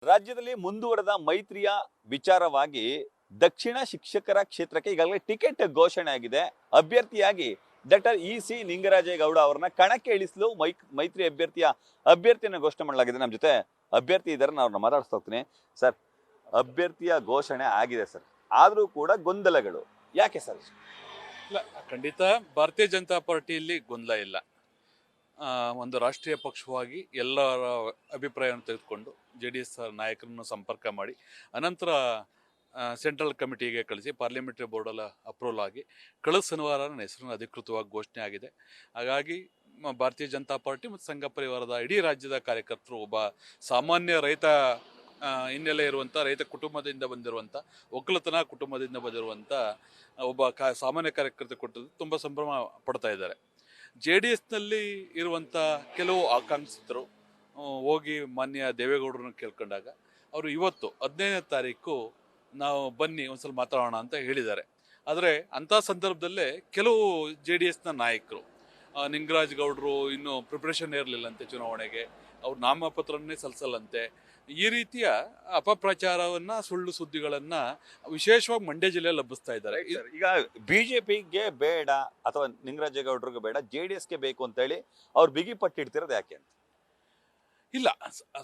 ರಾಜ್ಯದಲ್ಲಿ ಮುಂದುವರೆದ ಮೈತ್ರಿಯ ವಿಚಾರವಾಗಿ ದಕ್ಷಿಣ ಶಿಕ್ಷಕರ ಕ್ಷೇತ್ರಕ್ಕೆ ಈಗಾಗಲೇ ಟಿಕೆಟ್ ಘೋಷಣೆ ಆಗಿದೆ. ಅಭ್ಯರ್ಥಿಯಾಗಿ ಡಾಕ್ಟರ್ ಇ.ಸಿ. ನಿಂಗರಾಜೇಗೌಡ ಅವರನ್ನ ಕಣಕ್ಕೆ ಇಳಿಸಲು ಮೈತ್ರಿ ಅಭ್ಯರ್ಥಿಯನ್ನು ಘೋಷಣೆ ಮಾಡಲಾಗಿದೆ. ನಮ್ಮ ಜೊತೆ ಅಭ್ಯರ್ಥಿ ಇದ್ದಾರೆ, ನಾನು ಅವ್ರನ್ನ ಮಾತಾಡ್ಸ್ತಾ ಹೋಗ್ತೀನಿ. ಸರ್, ಅಭ್ಯರ್ಥಿಯ ಘೋಷಣೆ ಆಗಿದೆ ಸರ್, ಆದರೂ ಕೂಡ ಗೊಂದಲಗಳು ಯಾಕೆ ಸರ್? ಇಲ್ಲ, ಖಂಡಿತ ಭಾರತೀಯ ಜನತಾ ಪಾರ್ಟಿಯಲ್ಲಿ ಗೊಂದಲ ಇಲ್ಲ. ಒಂದು ರಾಷ್ಟ್ರೀಯ ಪಕ್ಷವಾಗಿ ಎಲ್ಲರ ಅಭಿಪ್ರಾಯವನ್ನು ತೆಗೆದುಕೊಂಡು JDS ನಾಯಕರನ್ನು ಸಂಪರ್ಕ ಮಾಡಿ ಅನಂತರ ಸೆಂಟ್ರಲ್ ಕಮಿಟಿಗೆ ಕಳಿಸಿ ಪಾರ್ಲಿಮೆಂಟರಿ ಬೋರ್ಡಲ್ಲಿ ಅಪ್ರೂವಲ್ ಆಗಿ ಕಳೆದ ಶನಿವಾರ ನನ್ನ ಹೆಸರನ್ನು ಅಧಿಕೃತವಾಗಿ ಘೋಷಣೆ ಆಗಿದೆ. ಹಾಗಾಗಿ ಭಾರತೀಯ ಜನತಾ ಪಾರ್ಟಿ ಮತ್ತು ಸಂಘ ಪರಿವಾರದ ಇಡೀ ರಾಜ್ಯದ ಕಾರ್ಯಕರ್ತರು, ಒಬ್ಬ ಸಾಮಾನ್ಯ ರೈತ ಹಿನ್ನೆಲೆ ಇರುವಂಥ, ರೈತ ಕುಟುಂಬದಿಂದ ಬಂದಿರುವಂಥ, ಒಕ್ಕಲತನ ಕುಟುಂಬದಿಂದ ಬಂದಿರುವಂಥ ಒಬ್ಬ ಸಾಮಾನ್ಯ ಕಾರ್ಯಕರ್ತ ಕೊಟ್ಟದ್ದು ತುಂಬ ಸಂಭ್ರಮ ಪಡ್ತಾ ಇದ್ದಾರೆ. JDSನಲ್ಲಿ ಇರುವಂಥ ಕೆಲವು ಆಕಾಂಕ್ಷಿತರು ಹೋಗಿ ಮಾನ್ಯ ದೇವೇಗೌಡರನ್ನ ಕೇಳ್ಕೊಂಡಾಗ ಅವರು ಇವತ್ತು 15ನೇ ತಾರೀಕು ನಾವು ಬನ್ನಿ ಒಂದ್ಸಲ ಮಾತಾಡೋಣ ಅಂತ ಹೇಳಿದ್ದಾರೆ. ಆದರೆ ಅಂಥ ಸಂದರ್ಭದಲ್ಲೇ ಕೆಲವು JDSನ ನಾಯಕರು, ನಿಂಗರಾಜ್ ಗೌಡರು ಇನ್ನೂ ಪ್ರಿಪ್ರೇಷನ್ ಇರಲಿಲ್ಲಂತೆ ಚುನಾವಣೆಗೆ, ಅವ್ರು ನಾಮಪತ್ರನ್ನೇ ಸಲ್ಲಿಸಲ್ಲಂತೆ, ಈ ರೀತಿಯ ಅಪಪ್ರಚಾರವನ್ನ, ಸುಳ್ಳು ಸುದ್ದಿಗಳನ್ನ ವಿಶೇಷವಾಗಿ ಮಂಡ್ಯ ಜಿಲ್ಲೆಯಲ್ಲಿ ಹಬ್ಬಿಸ್ತಾ ಇದ್ದಾರೆ. ಈಗ ಬಿಜೆಪಿಗೆ ಬೇಡ ಅಥವಾ ನಿಂಗರಾಜೇಗೌಡರಿಗೆ ಬೇಡ, JDSಗೆ ಬೇಕು ಅಂತ ಹೇಳಿ ಅವ್ರು ಬಿಗಿ ಪಟ್ಟಿಡ್ತಿರೋದು ಯಾಕೆ ಅಂತ? ಇಲ್ಲ,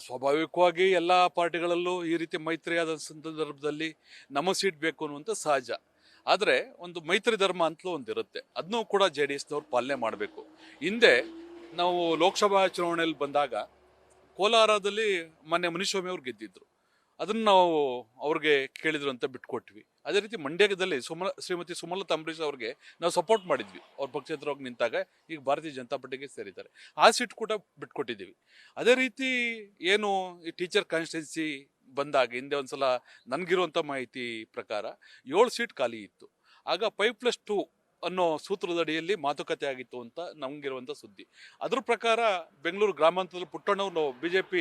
ಸ್ವಾಭಾವಿಕವಾಗಿ ಎಲ್ಲ ಪಾರ್ಟಿಗಳಲ್ಲೂ ಈ ರೀತಿ ಮೈತ್ರಿಯಾದ ಸಂದರ್ಭದಲ್ಲಿ ನಮ್ಮ ಸೀಟ್ ಬೇಕು ಅನ್ನುವಂಥ ಸಹಜ. ಆದರೆ ಒಂದು ಮೈತ್ರಿ ಧರ್ಮ ಅಂತಲೂ ಒಂದಿರುತ್ತೆ, ಅದನ್ನೂ ಕೂಡ JDSನವ್ರು ಪಾಲನೆ ಮಾಡಬೇಕು. ಹಿಂದೆ ನಾವು ಲೋಕಸಭಾ ಚುನಾವಣೆಯಲ್ಲಿ ಬಂದಾಗ ಕೋಲಾರದಲ್ಲಿ ಮೊನ್ನೆ ಮುನಿಸ್ವಾಮಿ ಅವ್ರು ಗೆದ್ದಿದ್ರು, ಅದನ್ನು ನಾವು ಅವ್ರಿಗೆ ಕೇಳಿದ್ರು ಅಂತ ಬಿಟ್ಕೊಟ್ವಿ. ಅದೇ ರೀತಿ ಮಂಡ್ಯದಲ್ಲಿ ಶ್ರೀಮತಿ ಸುಮಲತಾ ಅಂಬರೀಶ್ ಅವ್ರಿಗೆ ನಾವು ಸಪೋರ್ಟ್ ಮಾಡಿದ್ವಿ, ಅವ್ರ ಪಕ್ಷೇತರವಾಗಿ ನಿಂತಾಗ. ಈಗ ಭಾರತೀಯ ಜನತಾ ಪಾರ್ಟಿಗೆ ಸೇರಿದ್ದಾರೆ, ಆ ಸೀಟ್ ಕೂಡ ಬಿಟ್ಕೊಟ್ಟಿದ್ದೀವಿ. ಅದೇ ರೀತಿ ಏನು ಈ ಟೀಚರ್ ಕಾನ್ಸ್ಟಿಟ್ಯೂನ್ಸಿ ಬಂದಾಗ ಹಿಂದೆ ಒಂದ್ಸಲ ನನಗಿರುವಂಥ ಮಾಹಿತಿ ಪ್ರಕಾರ 7 ಸೀಟ್ ಖಾಲಿ ಇತ್ತು. ಆಗ 5+2 ಅನ್ನೋ ಸೂತ್ರದಡಿಯಲ್ಲಿ ಮಾತುಕತೆ ಆಗಿತ್ತು ಅಂತ ನಮಗಿರುವಂಥ ಸುದ್ದಿ. ಅದ್ರ ಪ್ರಕಾರ ಬೆಂಗಳೂರು ಗ್ರಾಮಾಂತರದಲ್ಲಿ ಪುಟ್ಟಣ್ಣವ್ರು BJP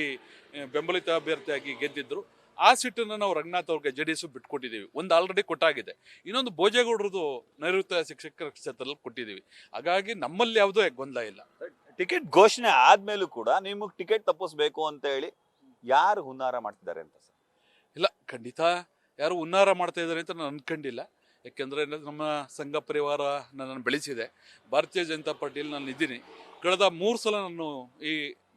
ಬೆಂಬಲಿತ ಅಭ್ಯರ್ಥಿಯಾಗಿ ಗೆದ್ದಿದ್ರು. ಆ ಸೀಟನ್ನು ನಾವು ರಂಗನಾಥ್ ಅವ್ರಿಗೆ JDS ಬಿಟ್ಕೊಟ್ಟಿದ್ದೀವಿ. ಒಂದು ಆಲ್ರೆಡಿ ಕೊಟ್ಟಾಗಿದೆ, ಇನ್ನೊಂದು ಭೋಜೇಗೌಡರದು ನೈಋತ್ಯ ಶಿಕ್ಷಕರ ಕ್ಷೇತ್ರದಲ್ಲಿ ಕೊಟ್ಟಿದ್ದೀವಿ. ಹಾಗಾಗಿ ನಮ್ಮಲ್ಲಿ ಯಾವುದೋ ಗೊಂದಲ ಇಲ್ಲ. ಟಿಕೆಟ್ ಘೋಷಣೆ ಆದ್ಮೇಲೂ ಕೂಡ ನಿಮಗೆ ಟಿಕೆಟ್ ತಪ್ಪಿಸ್ಬೇಕು ಅಂತ ಹೇಳಿ ಯಾರು ಹುನ್ನಾರ ಮಾಡ್ತಿದ್ದಾರೆ ಅಂತ ಸರ್? ಇಲ್ಲ, ಖಂಡಿತ ಯಾರು ಹುನ್ನಾರ ಮಾಡ್ತಾ ಇದ್ದಾರೆ ಅಂತ ನಾನು ಅನ್ಕೊಂಡಿಲ್ಲ. ಯಾಕೆಂದರೆ ನಮ್ಮ ಸಂಘ ಪರಿವಾರ ನನ್ನನ್ನು ಬೆಳೆಸಿದೆ. ಭಾರತೀಯ ಜನತಾ ಪಾರ್ಟಿಯಲ್ಲಿ ನಾನು ಇದ್ದೀನಿ. ಕಳೆದ 3 ಸಲ ನಾನು ಈ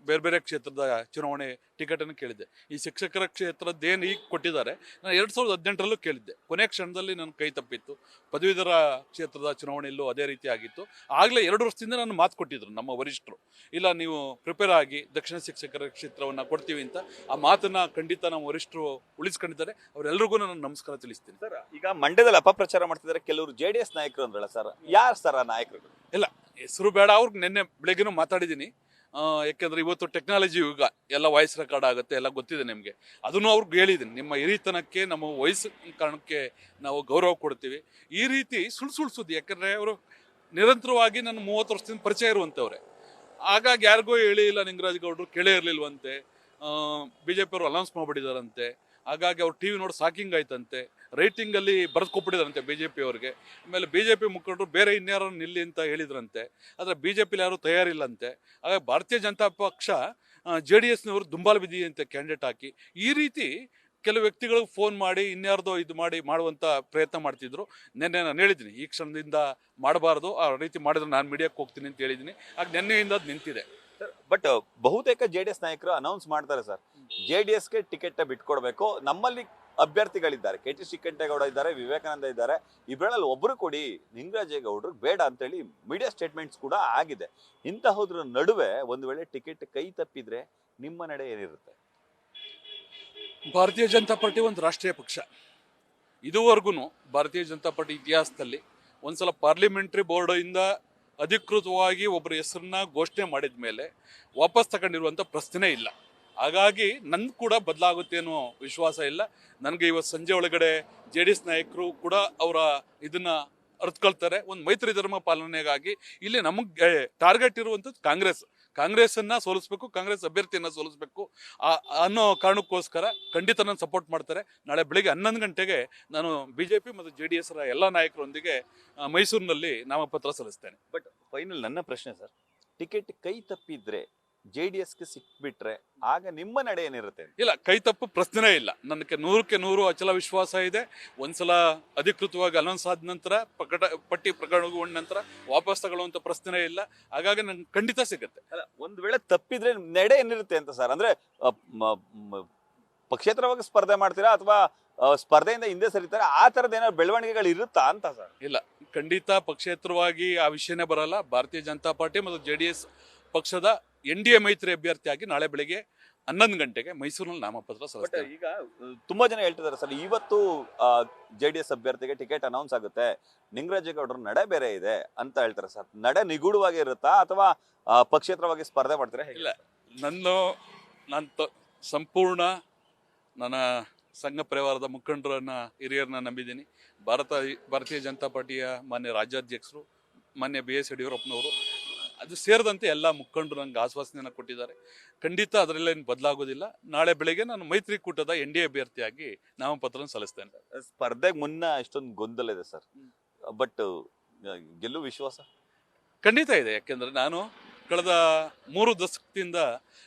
ಬೇರೆ ಬೇರೆ ಕ್ಷೇತ್ರದ ಚುನಾವಣೆ ಟಿಕೆಟನ್ನು ಕೇಳಿದ್ದೆ. ಈ ಶಿಕ್ಷಕರ ಕ್ಷೇತ್ರದ್ದೇನು ಈಗ ಕೊಟ್ಟಿದ್ದಾರೆ, ನಾನು 2018ರಲ್ಲೂ ಕೇಳಿದ್ದೆ. ಕೊನೆ ಕ್ಷಣದಲ್ಲಿ ನನ್ನ ಕೈ ತಪ್ಪಿತ್ತು. ಪದವೀಧರ ಕ್ಷೇತ್ರದ ಚುನಾವಣೆಯಲ್ಲೂ ಅದೇ ರೀತಿ ಆಗಿತ್ತು. ಆಗಲೇ 2 ವರ್ಷದಿಂದ ನಾನು ಮಾತು ಕೊಟ್ಟಿದ್ರು ನಮ್ಮ ವರಿಷ್ಠರು, ಇಲ್ಲ ನೀವು ಪ್ರಿಪೇರ್ ಆಗಿ ದಕ್ಷಿಣ ಶಿಕ್ಷಕರ ಕ್ಷೇತ್ರವನ್ನು ಕೊಡ್ತೀವಿ ಅಂತ. ಆ ಮಾತನ್ನು ಖಂಡಿತ ನಮ್ಮ ವರಿಷ್ಠರು ಉಳಿಸ್ಕೊಂಡಿದ್ದಾರೆ. ಅವರೆಲ್ಲರಿಗೂ ನಾನು ನಮಸ್ಕಾರ ತಿಳಿಸ್ತೀನಿ. ಸರ್, ಈಗ ಮಂಡ್ಯದಲ್ಲಿ ಅಪಪ್ರಚಾರ ಮಾಡ್ತಿದ್ದಾರೆ ಕೆಲವರು JDS ನಾಯಕರು ಅಂದ್ರಲ್ಲ ಸರ್, ಯಾರು ಸರ್ ಆ ನಾಯಕರು? ಇಲ್ಲ, ಹೆಸರು ಬೇಡ. ಅವ್ರಿಗೆ ನಿನ್ನೆ ಬೆಳಗ್ಗೆನೂ ಮಾತಾಡಿದ್ದೀನಿ. ಯಾಕೆಂದರೆ ಇವತ್ತು ಟೆಕ್ನಾಲಜಿ ಯುಗ, ಎಲ್ಲ ವಾಯ್ಸ್ ರೆಕಾರ್ಡ್ ಆಗುತ್ತೆ, ಎಲ್ಲ ಗೊತ್ತಿದೆ ನಿಮಗೆ. ಅದನ್ನು ಅವ್ರಿಗೆ ಹೇಳಿದ್ದೀನಿ, ನಿಮ್ಮ ಹಿರಿತನಕ್ಕೆ, ನಮ್ಮ ವಯಸ್ಸು ಕಾರಣಕ್ಕೆ ನಾವು ಗೌರವ ಕೊಡ್ತೀವಿ. ಈ ರೀತಿ ಸುಳ್ಳು ಸುದ್ದಿ, ಯಾಕಂದರೆ ಅವರು ನಿರಂತರವಾಗಿ ನನ್ನ 30 ವರ್ಷದಿಂದ ಪರಿಚಯ ಇರುವಂಥವ್ರೆ. ಹಾಗಾಗಿ ಯಾರಿಗೋ ಹೇಳಿ ಇಲ್ಲ ನಿಂಗರಾಜ್ ಗೌಡರು ಕೇಳೇ ಇರಲಿಲ್ವಂತೆ, BJP ಅವರು ಅನೌನ್ಸ್ ಮಾಡಿಬಿಟ್ಟಿದಾರಂತೆ. ಹಾಗಾಗಿ ಅವ್ರು TV ನೋಡಿ ಸಾಕಿಂಗ್ ಆಯ್ತಂತೆ, ರೈಟಿಂಗಲ್ಲಿ ಬರೆದುಕೊಟ್ಬಿಟ್ಟಿದಾರಂತೆ BJP ಅವ್ರಿಗೆ. ಆಮೇಲೆ BJP ಮುಖಂಡರು ಬೇರೆ ಇನ್ಯಾರು ನಿಲ್ಲಿ ಅಂತ ಹೇಳಿದ್ರಂತೆ, ಆದರೆ BJPಲಿ ಯಾರು ತಯಾರಿಲ್ಲಂತೆ. ಹಾಗಾಗಿ ಭಾರತೀಯ ಜನತಾ ಪಕ್ಷ JDSನವರು ದುಂಬಾಲು ಬಿದ್ದಿದೆ ಕ್ಯಾಂಡಿಡೇಟ್ ಹಾಕಿ. ಈ ರೀತಿ ಕೆಲವು ವ್ಯಕ್ತಿಗಳಿಗೆ ಫೋನ್ ಮಾಡಿ ಇನ್ಯಾರ್ದೋ ಇದು ಮಾಡುವಂಥ ಪ್ರಯತ್ನ ಮಾಡ್ತಿದ್ರು. ನಿನ್ನೆ ನಾನು ಹೇಳಿದ್ದೀನಿ, ಈ ಕ್ಷಣದಿಂದ ಮಾಡಬಾರ್ದು, ಆ ರೀತಿ ಮಾಡಿದ್ರೆ ನಾನು ಮೀಡಿಯಾಕ್ಕೆ ಹೋಗ್ತೀನಿ ಅಂತ ಹೇಳಿದ್ದೀನಿ. ಆಗ ನಿನ್ನೆಯಿಂದ ಅದು ನಿಂತಿದೆ. ಬಟ್ ಬಹುತೇಕ JDS ನಾಯಕರು ಅನೌನ್ಸ್ ಮಾಡ್ತಾರೆ ಸರ್, JDSಗೆ ಟಿಕೆಟ್ ಬಿಟ್ಕೊಡ್ಬೇಕು, ನಮ್ಮಲ್ಲಿ ಅಭ್ಯರ್ಥಿಗಳಿದ್ದಾರೆ, KT ಶ್ರೀಕಂಠೇಗೌಡ ಇದ್ದಾರೆ, ವಿವೇಕಾನಂದ ಇದ್ದಾರೆ, ಇಬ್ಬರಲ್ಲಿ ಒಬ್ರು ಕೊಡಿ, ನಿಂಗರಾಜೇಗೌಡರಿಗೆ ಬೇಡ ಅಂತೇಳಿ ಮೀಡಿಯಾ ಸ್ಟೇಟ್ಮೆಂಟ್ಸ್ ಕೂಡ ಆಗಿದೆ. ಇಂತಹದ್ರ ನಡುವೆ ಒಂದು ವೇಳೆ ಟಿಕೆಟ್ ಕೈ ತಪ್ಪಿದ್ರೆ ನಿಮ್ಮ ನಡೆ ಏನಿರುತ್ತೆ? ಭಾರತೀಯ ಜನತಾ ಪಾರ್ಟಿ ಒಂದು ರಾಷ್ಟ್ರೀಯ ಪಕ್ಷ. ಇದುವರೆಗೂ ಭಾರತೀಯ ಜನತಾ ಪಾರ್ಟಿ ಇತಿಹಾಸದಲ್ಲಿ ಒಂದ್ಸಲ ಪಾರ್ಲಿಮೆಂಟರಿ ಬೋರ್ಡಿಂದ ಅಧಿಕೃತವಾಗಿ ಒಬ್ಬರ ಹೆಸರನ್ನ ಘೋಷಣೆ ಮಾಡಿದ ಮೇಲೆ ವಾಪಸ್ ತಗೊಂಡಿರುವಂಥ ಪ್ರಶ್ನೆ ಇಲ್ಲ. ಹಾಗಾಗಿ ನನ್ಗೆ ಕೂಡ ಬದಲಾಗುತ್ತೆ ಅನ್ನೋ ವಿಶ್ವಾಸ ಇಲ್ಲ. ನನಗೆ ಇವತ್ತು ಸಂಜೆ ಒಳಗಡೆ JDS ನಾಯಕರು ಕೂಡ ಅವರ ಇದನ್ನು ಅರ್ಥಕೊಳ್ತಾರೆ. ಒಂದು ಮೈತ್ರಿ ಧರ್ಮ ಪಾಲನೆಗಾಗಿ ಇಲ್ಲಿ ನಮಗೆ ಟಾರ್ಗೆಟ್ ಇರುವಂಥದ್ದು ಕಾಂಗ್ರೆಸ್ಸನ್ನು ಸೋಲಿಸ್ಬೇಕು, ಕಾಂಗ್ರೆಸ್ ಅಭ್ಯರ್ಥಿಯನ್ನು ಸೋಲಿಸ್ಬೇಕು ಅನ್ನೋ ಕಾರಣಕ್ಕೋಸ್ಕರ ಖಂಡಿತ ನಾನು ಸಪೋರ್ಟ್ ಮಾಡ್ತಾರೆ. ನಾಳೆ ಬೆಳಿಗ್ಗೆ 11 ಗಂಟೆಗೆ ನಾನು BJP ಮತ್ತು JDS ಎಲ್ಲ ನಾಯಕರೊಂದಿಗೆ ಮೈಸೂರಿನಲ್ಲಿ ನಾಮಪತ್ರ ಸಲ್ಲಿಸ್ತೇನೆ. ಬಟ್ ಫೈನಲ್ ನನ್ನ ಪ್ರಶ್ನೆ ಸರ್, ಟಿಕೆಟ್ ಕೈ ತಪ್ಪಿದ್ರೆ JDSಗೆ ಸಿಕ್ಬಿಟ್ರೆ ಆಗ ನಿಮ್ಮ ನಡೆ ಏನಿರುತ್ತೆ? ಇಲ್ಲ, ಕೈ ತಪ್ಪು ಪ್ರಶ್ನೆ ಇಲ್ಲ. ನನಗೆ 100% ಅಚಲ ವಿಶ್ವಾಸ ಇದೆ. ಒಂದ್ಸಲ ಅಧಿಕೃತವಾಗಿ ಅನೌನ್ಸ್ ಆದ ನಂತರ ಪಟ್ಟಿ ಪ್ರಕಟಗೊಂಡ ನಂತರ ವಾಪಸ್ ತಗೊಳ್ಳುವಂತ ಪ್ರಶ್ನೆ ಇಲ್ಲ. ಹಾಗಾಗಿ ನಂಗೆ ಖಂಡಿತ ಸಿಗುತ್ತೆ. ಅಲ್ಲ, ಒಂದ್ ವೇಳೆ ತಪ್ಪಿದ್ರೆ ನಡೆ ಏನಿರುತ್ತೆ ಅಂತ ಸರ್? ಅಂದ್ರೆ ಪಕ್ಷೇತರವಾಗಿ ಸ್ಪರ್ಧೆ ಮಾಡ್ತೀರಾ ಅಥವಾ ಸ್ಪರ್ಧೆಯಿಂದ ಹಿಂದೆ ಸರಿತಾರೆ, ಆ ತರದ ಏನಾದ್ರು ಬೆಳವಣಿಗೆಗಳು ಇರುತ್ತಾ ಅಂತ ಸರ್? ಇಲ್ಲ, ಖಂಡಿತ ಪಕ್ಷೇತರವಾಗಿ ಆ ವಿಷಯನೇ ಬರಲ್ಲ. ಭಾರತೀಯ ಜನತಾ ಪಾರ್ಟಿ ಮತ್ತು JDS ಪಕ್ಷದ NDA ಮೈತ್ರಿ ಅಭ್ಯರ್ಥಿಯಾಗಿ ನಾಳೆ ಬೆಳಿಗ್ಗೆ 11 ಗಂಟೆಗೆ ಮೈಸೂರಿನಲ್ಲಿ ನಾಮಪತ್ರ ಸಲ್ಲಿಸ್ತೇನೆ. ಈಗ ತುಂಬಾ ಜನ ಹೇಳ್ತಿದ್ದಾರೆ ಸರ್, ಇವತ್ತು JDS ಅಭ್ಯರ್ಥಿಗೆ ಟಿಕೆಟ್ ಅನೌನ್ಸ್ ಆಗುತ್ತೆ, ನಿಂಗರಾಜೇಗೌಡರ ನಡೆ ಬೇರೆ ಇದೆ ಅಂತ ಹೇಳ್ತಾರೆ ಸರ್. ನಡೆ ನಿಗೂಢವಾಗಿ ಇರುತ್ತಾ ಅಥವಾ ಪಕ್ಷೇತರವಾಗಿ ಸ್ಪರ್ಧೆ ಮಾಡ್ತೀರಾ? ಇಲ್ಲ, ನಾನು ಸಂಪೂರ್ಣ ನನ್ನ ಸಂಘ ಪರಿವಾರದ ಮುಖಂಡರನ್ನ ಹಿರಿಯರನ್ನ ನಂಬಿದ್ದೀನಿ. ಭಾರತೀಯ ಜನತಾ ಪಾರ್ಟಿಯ ಮಾನ್ಯ ರಾಜ್ಯಾಧ್ಯಕ್ಷರು ಮಾನ್ಯ BS ಯಡಿಯೂರಪ್ಪನವರು ಅದು ಸೇರಿದಂತೆ ಎಲ್ಲ ಮುಖಂಡರು ನಂಗೆ ಆಶ್ವಾಸನೆಯನ್ನು ಕೊಟ್ಟಿದ್ದಾರೆ. ಖಂಡಿತ ಅದರಲ್ಲೇನು ಬದಲಾಗೋದಿಲ್ಲ. ನಾಳೆ ಬೆಳಗ್ಗೆ ನಾನು ಮೈತ್ರಿಕೂಟದ NDA ಅಭ್ಯರ್ಥಿಯಾಗಿ ನಾಮಪತ್ರ ಸಲ್ಲಿಸ್ತೇನೆ. ಸ್ಪರ್ಧೆಗೆ ಮುನ್ನ ಇಷ್ಟೊಂದು ಗೊಂದಲ ಇದೆ ಸರ್, ಬಟ್ ಗೆಲ್ಲುವ ವಿಶ್ವಾಸ ಖಂಡಿತ ಇದೆ. ಯಾಕೆಂದ್ರೆ ನಾನು ಕಳೆದ 3 ದಶಕದಿಂದ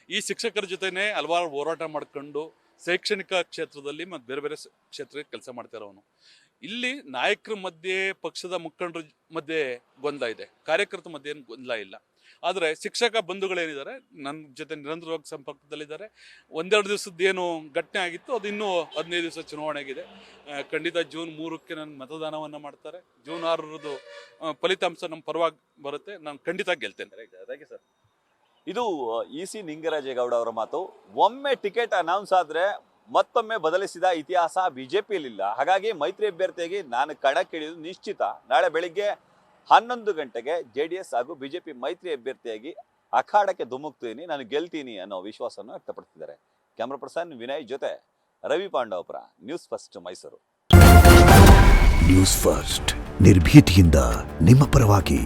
ಈ ಶಿಕ್ಷಕರ ಜೊತೆನೆ ಹಲವಾರು ಹೋರಾಟ ಮಾಡ್ಕೊಂಡು ಶೈಕ್ಷಣಿಕ ಕ್ಷೇತ್ರದಲ್ಲಿ ಮತ್ತು ಬೇರೆ ಬೇರೆ ಕ್ಷೇತ್ರಕ್ಕೆ ಕೆಲಸ ಮಾಡ್ತಾ ಇರೋನು. ಇಲ್ಲಿ ನಾಯಕರ ಮಧ್ಯೆ, ಪಕ್ಷದ ಮುಖಂಡರ ಮಧ್ಯೆ ಗೊಂದಲ ಇದೆ, ಕಾರ್ಯಕರ್ತರ ಮಧ್ಯೆ ಏನು ಗೊಂದಲ ಇಲ್ಲ. ಆದರೆ ಶಿಕ್ಷಕ ಬಂಧುಗಳೇನಿದ್ದಾರೆ ನನ್ನ ಜೊತೆ ನಿರಂತರವಾಗಿ ಸಂಪರ್ಕದಲ್ಲಿದ್ದಾರೆ. 1-2 ದಿವಸದ ಏನು ಘಟನೆ ಆಗಿತ್ತು ಅದು ಇನ್ನೂ 15 ದಿವಸ ಚುನಾವಣೆಗಿದೆ. ಖಂಡಿತ ಜೂನ್ 3ಕ್ಕೆ ನನ್ನ ಮತದಾನವನ್ನು ಮಾಡ್ತಾರೆ. ಜೂನ್ 6ರದ್ದು ಫಲಿತಾಂಶ ನಮ್ಮ ಪರವಾಗಿ ಬರುತ್ತೆ. ನಾನು ಖಂಡಿತ ಗೆಲ್ತೇನೆ. ಸರ್, ಇದು EC ನಿಂಗರಾಜೇಗೌಡ ಅವರ ಮಾತು. ಒಮ್ಮೆ ಟಿಕೆಟ್ ಅನೌನ್ಸ್ ಆದ್ರೆ ಮತ್ತೊಮ್ಮೆ ಬದಲಿಸಿದ ಇತಿಹಾಸ ಬಿಜೆಪಿಯಲ್ಲಿಲ್ಲ. ಹಾಗಾಗಿ ಮೈತ್ರಿ ಅಭ್ಯರ್ಥಿಯಾಗಿ ನಾನು ಕಣಕ್ಕಿಳಿಯುವುದು ನಿಶ್ಚಿತ. ನಾಳೆ ಬೆಳಿಗ್ಗೆ 11 ಗಂಟೆಗೆ JDS ಹಾಗೂ ಬಿಜೆಪಿ ಮೈತ್ರಿ ಅಭ್ಯರ್ಥಿಯಾಗಿ ಅಖಾಡಕ್ಕೆ ಧುಮುಕ್ತೀನಿ, ನಾನು ಗೆಲ್ತೀನಿ ಅನ್ನೋ ವಿಶ್ವಾಸವನ್ನು ವ್ಯಕ್ತಪಡಿಸಿದ್ದಾರೆ. ಕ್ಯಾಮ್ರಾ ಪರ್ಸನ್ ವಿನಯ್ ಜೊತೆ Ravi Pandavapura, news first Mysuru. News first ನಿರ್ಭೀತಿಯಿಂದ ನಿಮ್ಮ ಪರವಾಗಿ.